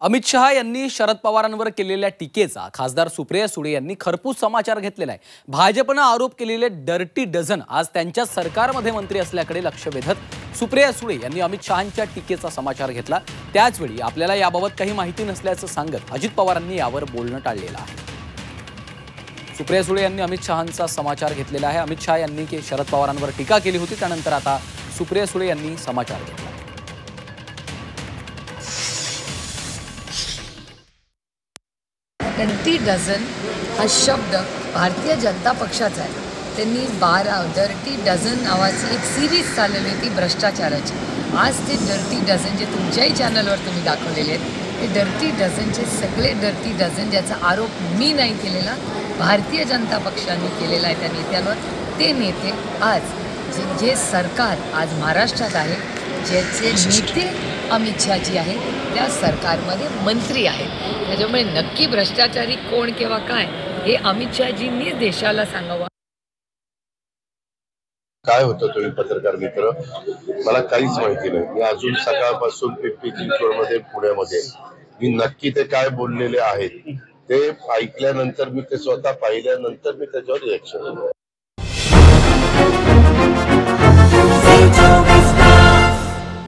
अमित शहा यांनी शरद पवारांवर केलेल्या टीकेचा खासदार सुप्रिया सुळे यांनी खरपूस समाचार घेतलेला आहे। भाजपने आरोप केलेले डर्टी डझन आज त्यांच्या सरकारमध्ये मंत्री असल्याकडे लक्ष वेधत सुप्रिया सुळे यांनी अमित शहांच्या टीकेचा समाचार घेतला। त्याचवेळी आपल्याला याबाबत काही माहिती नसल्याचं सांगत अजित पवारांनी यावर बोलणं टाळलेलं आहे। सुप्रिया सुळे यांनी अमित शहांचा समाचार घेतलेला आहे। अमित शहा यांनी शरद पवारांवर टीका केली होती, त्यानंतर आता सुप्रिया सुळे यांनी समाचार घेतला। डर्टी डझन हा शब्द भारतीय जनता पक्षाचा आहे। त्यांनी 12 डर्टी डझन नावाची एक सिरीज चालवली होती भ्रष्टाचाराची। आज ते डर्टी डझन जे तुमच्याही चॅनलवर तुम्ही दाखवलेले आहेत, ते डर्टी डझनचे सगळे डर्टी डझन ज्याचा आरोप मी नाही केलेला, भारतीय जनता पक्षाने केलेला आहे त्या नेत्यांवर, ते नेते आज जे सरकार आज महाराष्ट्रात आहे, ज्याचे नेते अमित शहाजी आहे, त्या सरकारमध्ये मंत्री आहेत। त्याच्यामुळे नक्की भ्रष्टाचारी कोण किंवा काय हे अमित शहाजींनीच देशाला सांगावं। काय होतं तुम्ही पत्रकार मित्र, मला काहीच माहिती नाही। मी अजून सकाळपासून पिंपरी चिंचवडमध्ये पुण्यामध्ये मी नक्की ते काय बोललेले आहेत ते ऐकल्यानंतर, मी ते स्वतः पाहिल्यानंतर मी त्याच्यावर रिएक्शन